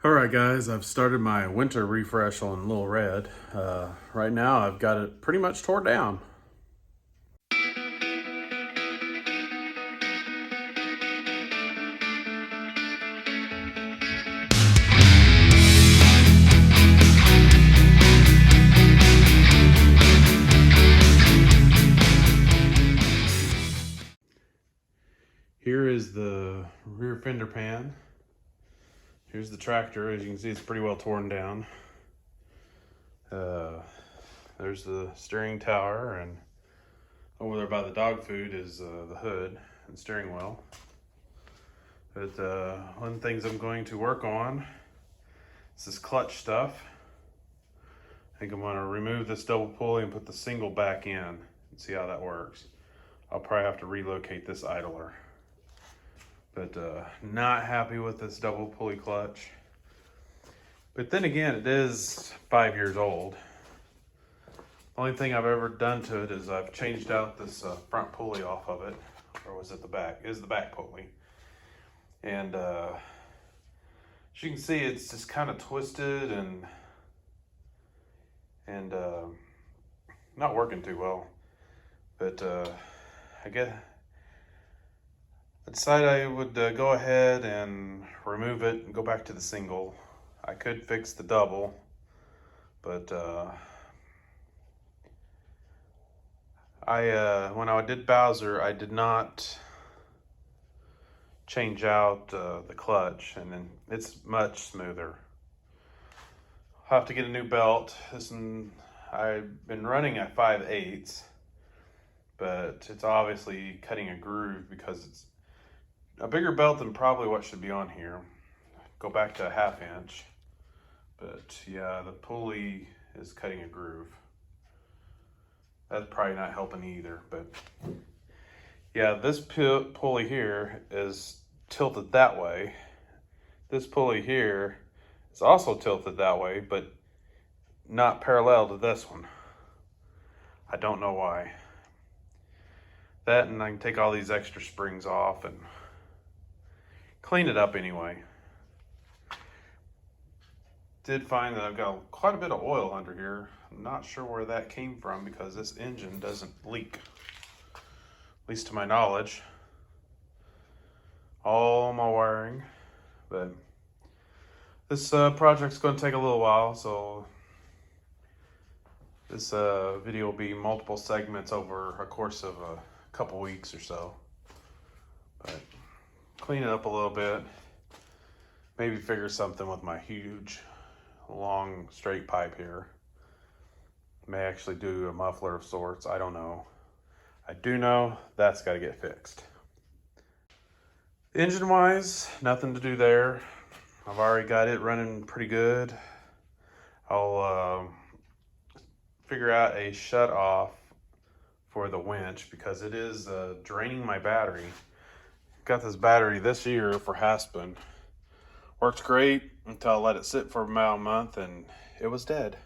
Alright guys, I've started my winter refresh on Little Red. Right now I've got it pretty much tore down. Here is the rear fender pan. Here's the tractor. As you can see, it's pretty well torn down. There's the steering tower, and over there by the dog food is the hood and steering wheel. But one of the things I'm going to work on is this clutch stuff. I think I'm going to remove this double pulley and put the single back in and see how that works. I'll probably have to relocate this idler. But not happy with this double pulley clutch. But then again, it is 5 years old. Only thing I've ever done to it is I've changed out this front pulley off of it. Or was it the back? It is the back pulley. And as you can see, it's just kind of twisted and not working too well. But I guess I decided I would go ahead and remove it and go back to the single. I could fix the double, but when I did Bowser, I did not change out the clutch, and then it's much smoother. I'll have to get a new belt. I've been running at 5/8, but it's obviously cutting a groove because it's a bigger belt than probably what should be on here. Go back to a 1/2 inch. But yeah, the pulley is cutting a groove. That's probably not helping either, but yeah, this pulley here is tilted that way. This pulley here is also tilted that way, but not parallel to this one. I don't know why. That, and I can take all these extra springs off and clean it up anyway. Did find that I've got quite a bit of oil under here. I'm not sure where that came from because this engine doesn't leak, at least to my knowledge. All my wiring, but this project's going to take a little while, so this video will be multiple segments over a course of a couple weeks or so. But clean it up a little bit, maybe figure something with my huge long straight pipe here. May actually do a muffler of sorts, I don't know. I do know that's got to get fixed. Engine wise, nothing to do there. I've already got it running pretty good. I'll figure out a shut off for the winch because it is draining my battery. Got this battery this year for Haspin. Works great until I let it sit for about a month and it was dead.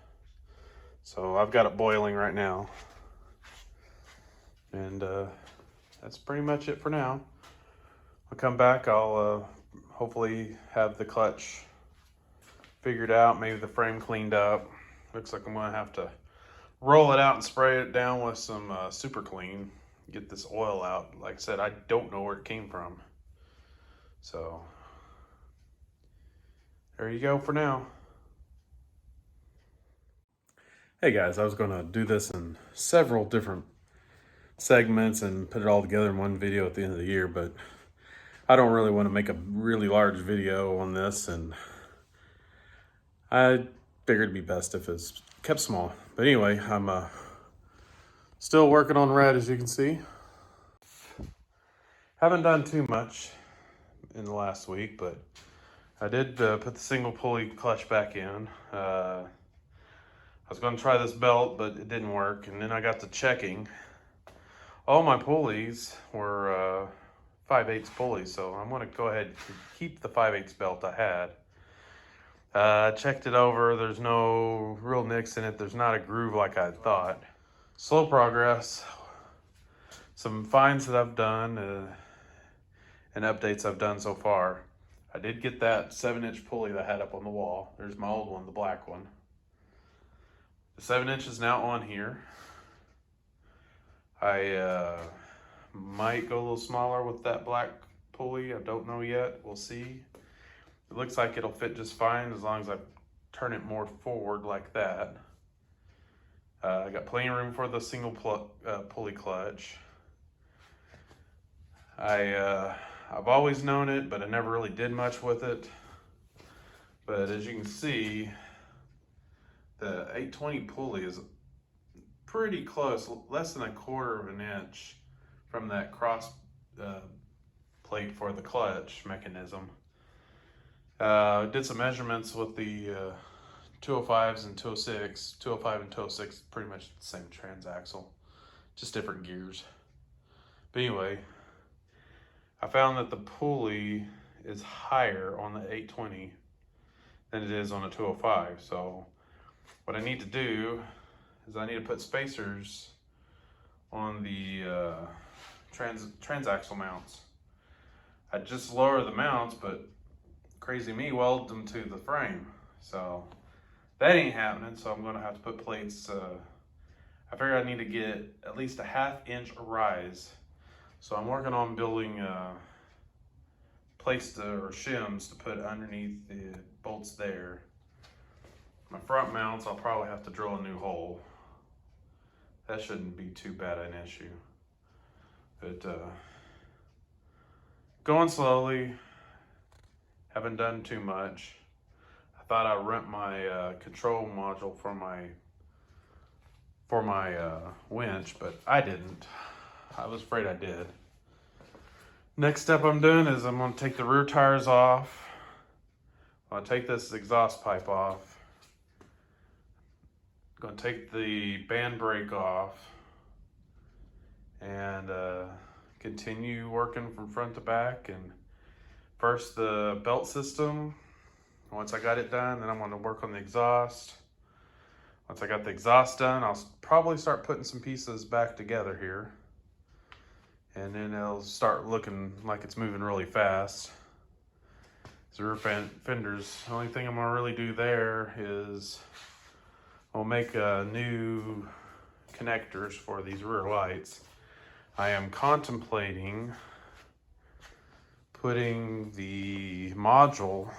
So I've got it boiling right now. And that's pretty much it for now. I'll come back, I'll hopefully have the clutch figured out, maybe the frame cleaned up. Looks like I'm gonna have to roll it out and spray it down with some super clean. Get this oil out. Like I said, I don't know where it came from. So there you go for now. Hey guys, I was gonna do this in several different segments and put it all together in one video at the end of the year, but I don't really want to make a really large video on this, and I figured it'd be best if it's kept small. But anyway, I'm still working on red, as you can see. Haven't done too much in the last week, but I did put the single pulley clutch back in. I was going to try this belt, but it didn't work. And then I got to checking. All my pulleys were 5/8 pulleys, so I'm going to go ahead and keep the 5/8 belt I had. Checked it over. There's no real nicks in it. There's not a groove like I thought. Slow progress. Some finds that I've done and updates I've done so far. I did get that 7-inch pulley that I had up on the wall. There's my old one, the black one. The 7-inch is now on here. I might go a little smaller with that black pulley. I don't know yet. We'll see. It looks like it'll fit just fine as long as I turn it more forward like that. I got plenty of room for the single pulley clutch. I've always known it, but I never really did much with it. But as you can see, the 820 pulley is pretty close, less than 1/4 of an inch from that cross plate for the clutch mechanism. Did some measurements with the 205s and 206. 205 and 206 pretty much the same transaxle, just different gears. But anyway, I found that the pulley is higher on the 820 than it is on a 205. So what I need to do is I need to put spacers on the transaxle mounts. I just lower the mounts, but crazy me weld them to the frame. So that ain't happening, so I'm gonna have to put plates. I figure I need to get at least a 1/2 inch rise. So I'm working on building plates or shims to put underneath the bolts there. My front mounts, I'll probably have to drill a new hole. That shouldn't be too bad an issue. But going slowly, haven't done too much. I thought I'd rent my control module for my winch, but I didn't. I was afraid I did. Next step I'm doing is I'm going to take the rear tires off. I'll take this exhaust pipe off. I'm going to take the band brake off and continue working from front to back. And first the belt system. Once I got it done, then I'm going to work on the exhaust. Once I got the exhaust done, I'll probably start putting some pieces back together here. And then it'll start looking like it's moving really fast. The rear fenders, the only thing I'm gonna really do there is I'll make new connectors for these rear lights. I am contemplating putting the module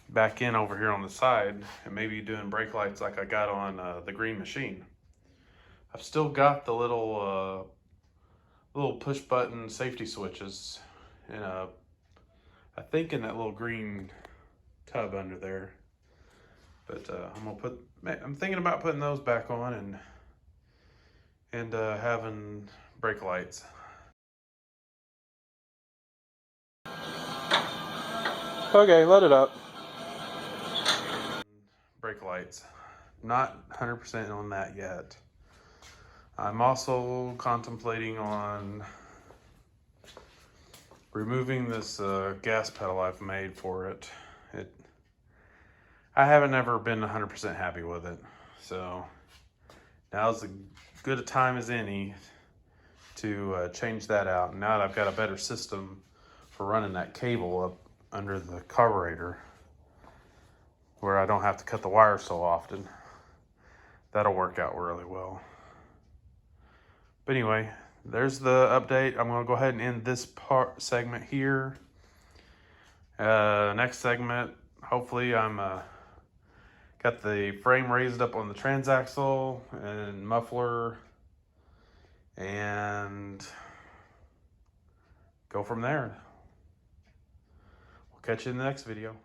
back in over here on the side and maybe doing brake lights like I got on the green machine. I've still got the little push button safety switches in I think in that little green tub under there. But I'm thinking about putting those back on and having brake lights. Okay, let it up. Brake lights. Not 100% on that yet. I'm also contemplating on removing this gas pedal I've made for it. I haven't ever been 100% happy with it. So now's as good a time as any to change that out. Now that I've got a better system for running that cable up under the carburetor, where I don't have to cut the wire so often, that'll work out really well. But anyway, there's the update. I'm gonna go ahead and end this segment here. Next segment, hopefully I'm got the frame raised up on the transaxle and muffler, and go from there. We'll catch you in the next video.